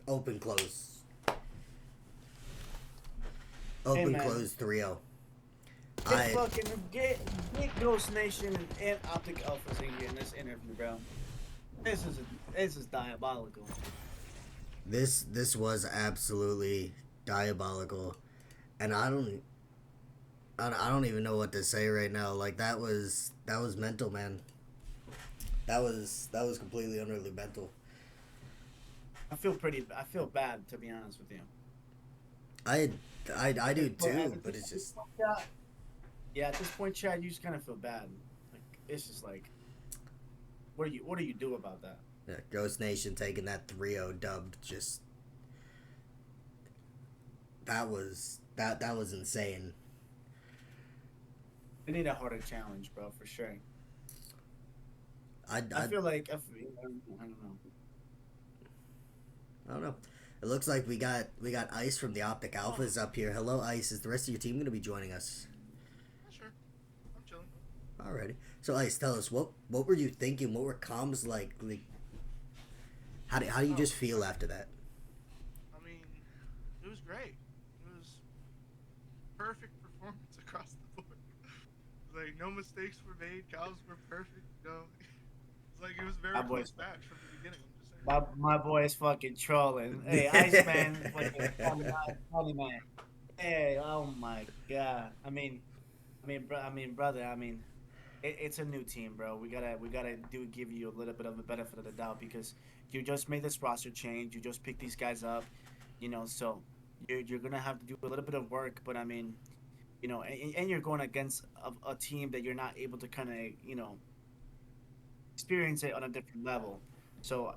open close. Open close 3-0. Get Ghost Nation and Optic Alphas in here in this interview, bro. This is diabolical. This was absolutely diabolical, and I don't even know what to say right now. Like that was mental, man. That was completely utterly mental. I feel bad, to be honest with you. I do too, but it's just. Yeah, at this point, Chad, you just kind of feel bad. Like it's just like. what do you do about that? Yeah, Ghost Nation taking that 3-0 dub. Just that was insane. We need a harder challenge, bro, for sure. I, I I feel like I don't know. I don't know. It looks like we got Ice from the Optic Alphas up here. Hello, Ice. Is the rest of your team going to be joining us? Yeah, sure. I'm chilling. Alrighty. So, Ice, tell us what were you thinking? What were comms like? Like, how do you Oh, just feel after that? I mean, it was great. It was perfect performance across the board. Like no mistakes were made. Cows were perfect. It's like it was a My very boy's close match from the beginning. I'm just saying. my boy is fucking trolling. Hey, Iceman, fucking funny man. Hey, oh my god. Brother. It's a new team, bro. We gotta do give you a little bit of the benefit of the doubt because you just made this roster change. You just picked these guys up, so you're gonna have to do a little bit of work. But and you're going against a team that you're not able to kind of experience it on a different level. So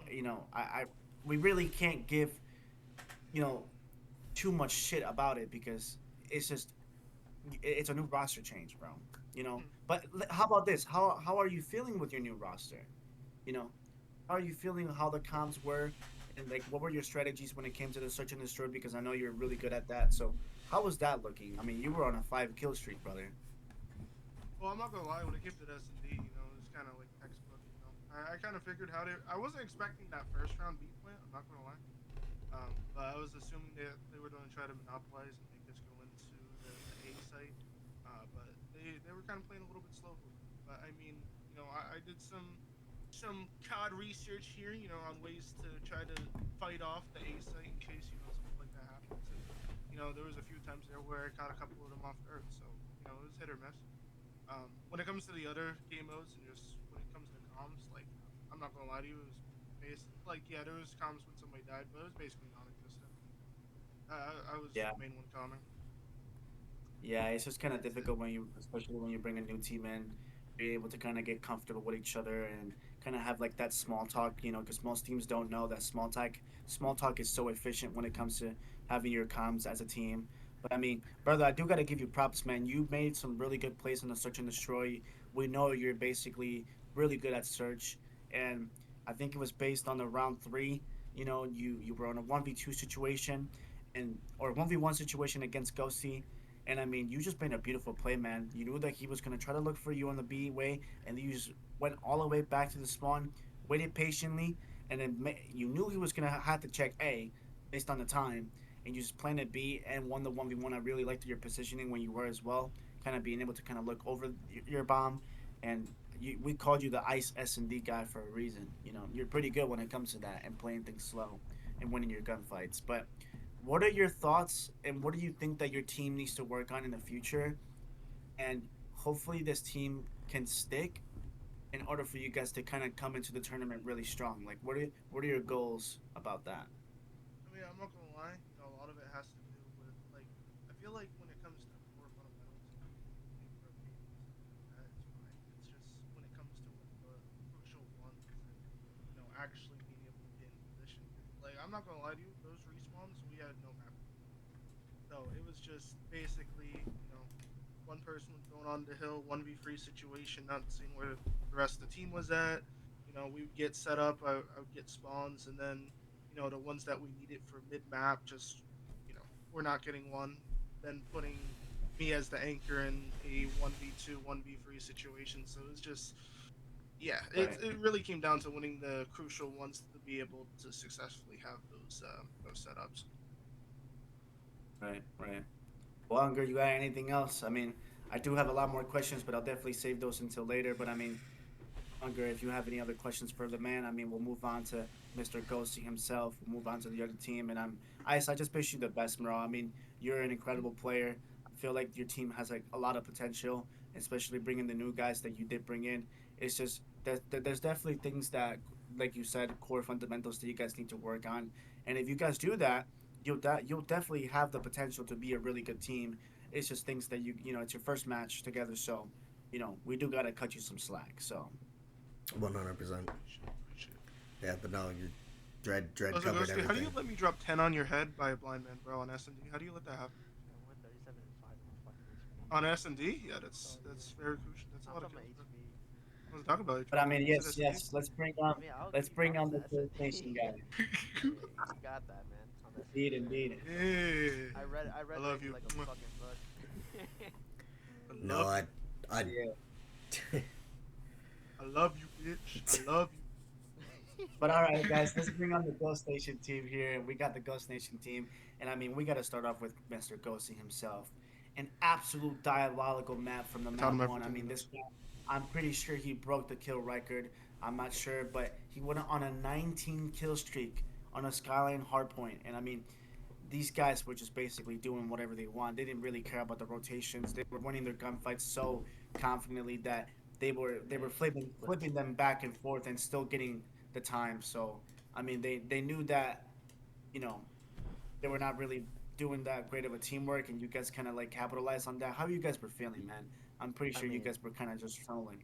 I we really can't give you know too much shit about it because it's just it's a new roster change, bro. But how about this? How are you feeling with your new roster? You know, how are you feeling? How the comms were, and like what were your strategies when it came to the search and destroy? Because I know you're really good at that. So how was that looking? I mean, you were on a 5 kill streak, brother. Well, I'm not gonna lie. When it came to S&D, it was kind of like textbook. I kind of figured how to. I wasn't expecting that first round B plant. I'm not gonna lie. But I was assuming that they were going to try to monopolize and make us go into the A site. But they were kind of playing a little bit slow. But I mean, I did some COD research here, on ways to try to fight off the A site in case something like that happens. And there was a few times there where I caught a couple of them off guard. So it was hit or miss. When it comes to the other game modes and just when it comes to comms, like I'm not gonna lie to you, it was like yeah, there was comms when somebody died, but it was basically non-existent. I was Yeah. the main one calming. Yeah, it's just kind of difficult when especially when you bring a new team in, be able to kind of get comfortable with each other and kind of have like that small talk, because most teams don't know that small talk is so efficient when it comes to having your comms as a team. But I mean, brother, I do got to give you props, man. You made some really good plays on the search and destroy. We know you're basically really good at search, and I think it was based on the round three. You were on a 1v2 situation, and or 1v1 situation against Ghosty, and I mean, you just made a beautiful play, man. You knew that he was gonna try to look for you on the B way, and you just went all the way back to the spawn, waited patiently, and then you knew he was gonna have to check A based on the time, and you just planted B and won the 1v1. I really liked your positioning when you were as well, kind of being able to kind of look over your bomb, and we called you the Ice S&D guy for a reason. You're pretty good when it comes to that and playing things slow and winning your gunfights. But what are your thoughts and what do you think that your team needs to work on in the future? And hopefully this team can stick in order for you guys to kind of come into the tournament really strong. Like what are your goals about that? I mean, I'm not gonna lie. A lot of it has to do with like I feel like when it comes to core fundamentals and being rotating and stuff like that, it's fine. It's just when it comes to the crucial ones and actually being able to get in position. Like I'm not gonna lie to you, those respawns we had no map. So it was just basically one person was going on the hill, 1v3 situation, not seeing where the rest of the team was at. We would get set up, I would get spawns, and then, the ones that we needed for mid map, just, we're not getting one. Then putting me as the anchor in a 1v2, 1v3 situation. So it was just, yeah, Right, it really came down to winning the crucial ones to be able to successfully have those setups. right. Well, Unger, you got anything else? I mean, I do have a lot more questions, but I'll definitely save those until later. But I mean, Unger, if you have any other questions for the man, I mean, we'll move on to Mr. Ghosty himself. We'll move on to the other team, and I just wish you the best, bro. I mean, you're an incredible player. I feel like your team has like a lot of potential, especially bringing the new guys that you did bring in. It's just there's definitely things that, like you said, core fundamentals that you guys need to work on. And if you guys do that, you'll definitely have the potential to be a really good team. It's just things that it's your first match together, so we do gotta cut you some slack. So. 100%. Appreciate it. Yeah, but no, your Dread Also, covered Ghosty, how do you everything. let me drop 10 on your head by a blind man, bro, on S&D? How do you let that happen? Yeah, 137 and 5 on fucking HP. On S&D? Yeah, Oh that's yeah. very crucial. That's a I'm lot of talking about kills, bro. HP. I was talking about But HP. I mean, You said yes, S&D? yes. Let's I mean, I'll give let's you bring props on to the First Nation S&D. guy. You got that, man. On the Indeed, S&D, man. indeed. Yeah. I I read love Reggie you. like a Mwah. fucking book. I No, love you. I, Yeah. I love you, bitch. I love you. But all right, guys, let's bring on the Ghost Nation team here. We got the Ghost Nation team, and I mean, we got to start off with Mr. Ghosty himself. An absolute diabolical map from the I taught map him one. I everything he mean, this knows. guy, I'm pretty sure he broke the kill record. I'm not sure, but he went on a 19 kill streak on a Skyline hardpoint, and I mean, these guys were just basically doing whatever they want. They didn't really care about the rotations. They were winning their gunfights so confidently that they were flipping them back and forth and still getting the time. So I mean, they knew that you know they were not really doing that great of a teamwork, and you guys kind of like capitalized on that. How you guys were feeling, man? I'm pretty I sure you mean, guys were kind of just trolling.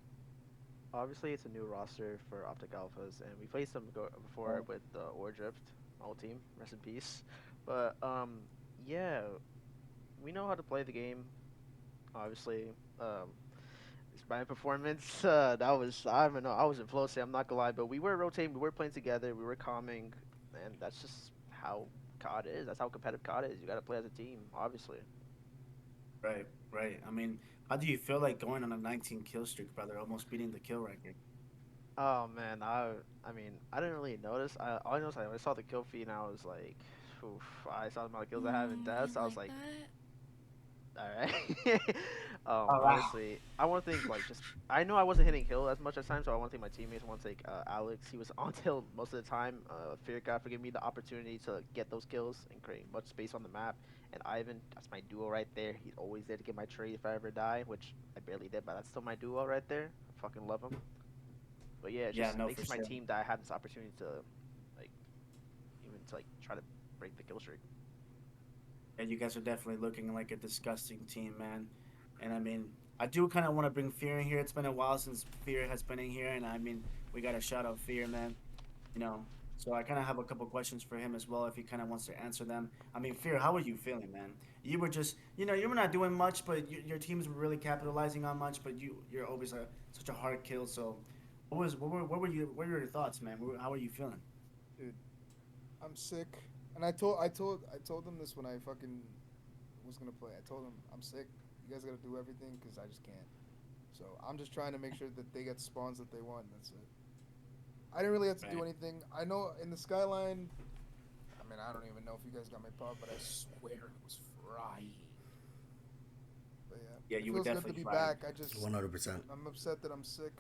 obviously it's a new roster for Optic Alphas, and we played some before with Or Drift, my whole team. Rest in peace. But yeah, we know how to play the game. Obviously, it's my performance. That was I don't know. I was in flow state. I'm not gonna lie, but we were rotating. We were playing together. We were calming, and that's just how COD is. That's how competitive COD is. You got to play as a team, obviously. Right, right. I mean, how do you feel like going on a 19 kill streak, brother? Almost beating the kill record. Oh man, I mean I didn't really notice. All I noticed I saw the kill feed and I was like, oof, I saw the amount of kills I have in You deaths. I was like like, that? all right. Oh wow. Honestly, I want to think like just I know I wasn't hitting kill as much as time, so I want to think my teammates. I want to think Alex. He was on kill most of the time. Fear God for giving me the opportunity to get those kills and create much space on the map. And Ivan, that's my duo right there. He's always there to get my trade if I ever die, which I barely did, but that's still my duo right there. I fucking love him. But yeah, it Yeah, just no, for makes my sure. team that I had this opportunity to like even to like try to break the kill streak. Yeah, you guys are definitely looking like a disgusting team, man. And I mean, I do kind of want to bring Fear in here. It's been a while since Fear has been in here, and I mean, we got to shout out Fear, man. You know, so I kind of have a couple questions for him as well if he kind of wants to answer them. I mean, Fear, how are you feeling, man? You were just, you were not doing much, but your teams were really capitalizing on much. But you're always such a hard kill. So, what were your thoughts, man? How are you feeling? Dude, I'm sick. And I told them this when I fucking was gonna play. I told them I'm sick. You guys gotta do everything because I just can't. So I'm just trying to make sure that they get spawns that they want. That's it. I didn't really have to do Right. anything. I know in the skyline. I mean, I don't even know if you guys got my pod, but I swear it was frying. But Yeah, yeah, it you were feels good to definitely be frying. back. I just 100%. I'm upset that I'm sick.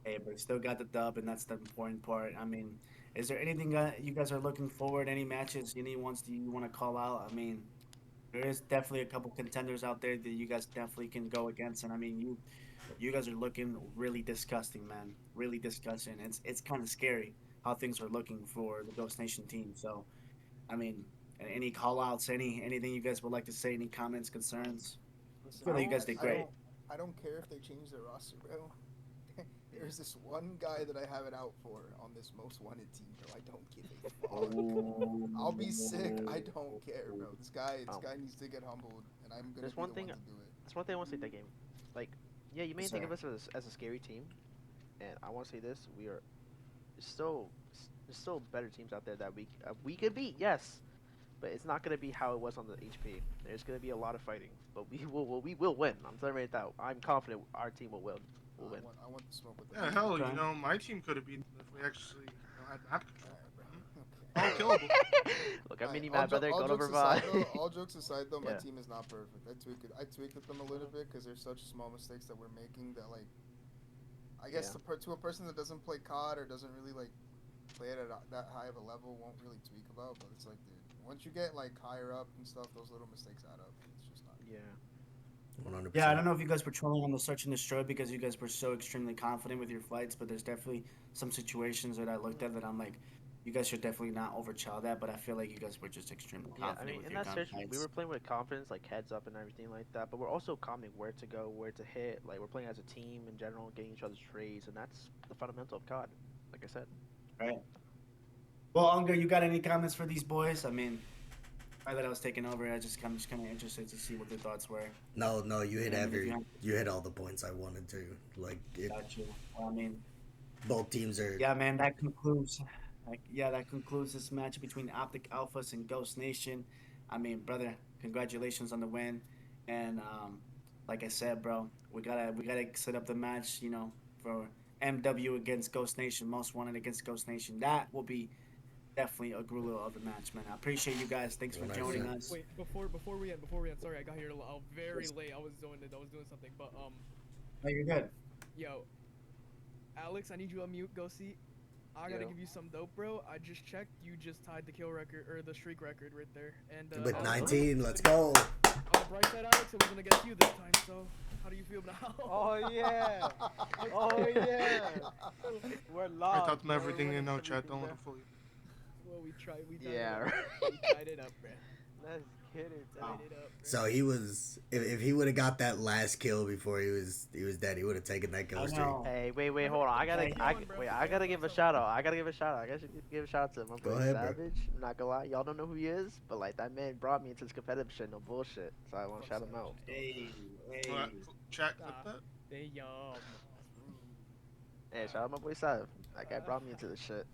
Hey, but still got the dub, and that's the important part. I mean, is there anything you guys are looking forward? Any matches, any ones that you want to call out? I mean, there is definitely a couple contenders out there that you guys definitely can go against, and I mean, you guys are looking really disgusting, man. Really disgusting. It's kind of scary how things are looking for the Ghost Nation team. So, I mean, any call outs, anything you guys would like to say? Any comments, concerns? I Listen, feel like you guys did I great. don't care if they change their roster, bro. There's this one guy that I have it out for on this most wanted team, bro. I don't give a fuck. I'll be sick. I don't care, bro. This Um, guy needs to get humbled, and I'm gonna there's be one the one thing. to do it. There's one thing I want to say that game. Like, yeah, you may Yes, think sir. of us as a scary team, and I want to say this: we are still there's still better teams out there that we could beat. Yes, but it's not gonna be how it was on the HP. There's gonna be a lot of fighting, but we will win. I'm telling you right now. I'm confident our team will win. Will win. I want the smoke with the Yeah, money. hell, Okay. my team could have beaten them if we actually, had map All control. right, bro. Mhm. All Okay. killable. Look, I'm All right. mini mad, brother. All Go to jokes provide. aside, though, all jokes aside, though, my Yeah. team is not perfect. I tweaked at them a little bit because there's such small mistakes that we're making that, like, I guess Yeah. to a person that doesn't play COD or doesn't really like play it at that high of a level, won't really tweak about. But it's like, dude, once you get like higher up and stuff, those little mistakes add up. It's just not good. Yeah. Yeah, I 100%. don't know if you guys were trolling on the search and destroy because you guys were so extremely confident with your fights, but there's definitely some situations that I looked at that I'm like, you guys should definitely not overchild that. But I feel like you guys were just extremely Yeah, I confident mean, with in your that gun situation, we fights. were playing with confidence, like heads up and everything like that. But we're also calming where to go, where to hit. Like we're playing as a team in general, getting each other's trades, and that's the fundamental of COD. Like I said. Right. Well, Unger, you got any comments for these boys? I mean, now that I was taking over, I'm just kind of interested to see what their thoughts were. No, you hit And I mean, if you have, you hit all the points I wanted to. Like got you. Well, I mean, both teams are. yeah, man, that concludes. Like, yeah, that concludes this match between Optic Alphas and Ghost Nation. I mean, brother, congratulations on the win. And like I said, bro, we gotta set up the match. For MW against Ghost Nation, Most Wanted against Ghost Nation. That will be definitely a grueler of a match, man. I appreciate you guys. Thanks for joining 100%. us. Wait, before we end, sorry, I got here very late. I was doing something, but No, you're good. yo, Alex, I need you to unmute. Go see. I gotta Yo. give you some dope, bro. I just checked. You just tied the kill record or the streak record right there. And With Alex, 19, let's go. on the bright side, Alex, it was gonna get you this time. So, how do you feel now? Oh yeah. Oh yeah. We're I live. taught them bro. everything We're they know, running chat. Don't let everything, them fool you. Well, we tied Yeah, it up. right. We tied it up, bro. bro. Let's get it. Wow. Tied it up, bro. So he was. If he would have got that last kill before he was dead, he would have taken that I kill streak. know. Hey, wait, hold on. I gotta give a shout out. I gotta give a shout out. I gotta give a shout out to my Go boy ahead, bro. Savage. I'm not gonna lie, y'all don't know who he is, but like that man brought me into this competitive shit, no bullshit. So I want to shout him out. Hey, All right, hey. chat, clip that. They Hey, shout out my boy Sav. That guy brought me into this shit.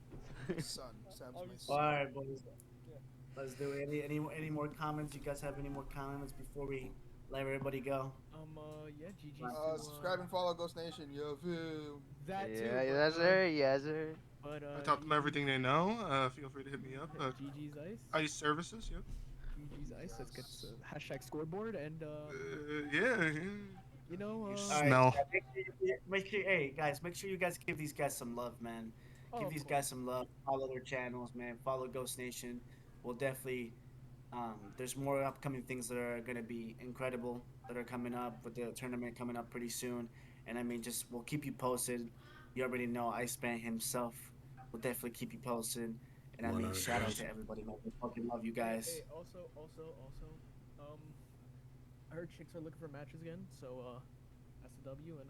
Son, Sam's my All son. right, boys. Let's do it. Any more comments? You guys have any more comments before we let everybody go? yeah, GG's. Subscribe and follow Ghost Nation. Yo, view. That too. Yeah, but, yes sir, yes sir. But I taught them everything they know. Feel free to hit me up. GG's Ice. ICE services, yep. GG's Ice. Let's get the hashtag scoreboard and Yeah. you know. All right, Smell. make sure, hey guys, make sure you guys give these guys some love, man. Oh, Give of these course. guys some love. Follow their channels, man. Follow Ghost Nation. We'll definitely. There's more upcoming things that are gonna be incredible that are coming up with the tournament coming up pretty soon. And I mean, just we'll keep you posted. You already know Iceman himself will definitely keep you posted. And I mean, shout out 100%. to everybody, man. We fucking love you guys. Hey, also, I heard chicks are looking for matches again. So, that's a W. And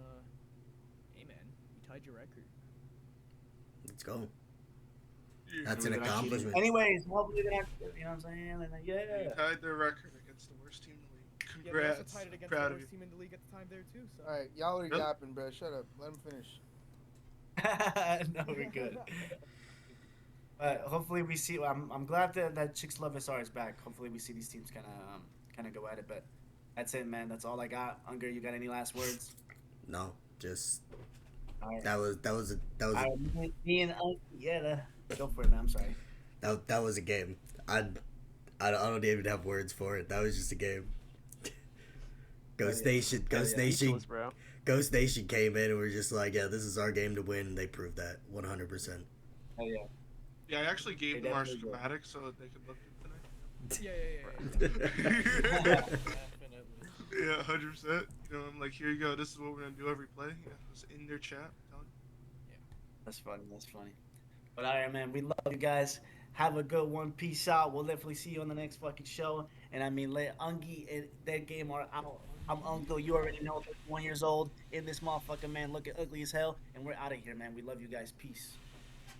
hey man, you tied your record. Let's go. Yeah. That's an We're gonna keep- accomplishment. Anyways, hopefully they're not, you know what I'm saying? And, They yeah. tied their record against the worst team in the league. Yeah, we also Congrats. tied it against Proud the of you. worst team in the league at the time there too. So. Alright, y'all are Really? yapping, bro. Shut up. Let him finish. No, we're good. But hopefully we see. I'm glad that Chicks Love SR is back. Hopefully we see these teams kind of go at it. But that's it, man. That's all I got. Unger, you got any last words? No, just All right. that was All right, me and yeah, go for it, man. I'm sorry. that was a game. I don't even have words for it. That was just a game. Ghost yeah. Nation, Ghost yeah. Nation, Speechless, bro. Ghost Nation came in and we're just like, yeah, this is our game to win. And they proved that 100%. Oh yeah. Yeah, I actually gave They them our definitely did. schematics so that they could look good tonight. Yeah. Definitely. Yeah, 100%. You know, I'm like, here you go. This is what we're gonna do every play. Yeah, it's in their chat. I'm telling you. That's funny. That's funny. But all right, man. We love you guys. Have a good one. Peace out. We'll definitely see you on the next fucking show. And I mean, let Ungi and that game are out. I'm Uncle. You already know, 1 years old in this motherfucker, man. Looking ugly as hell. And we're out of here, man. We love you guys. Peace.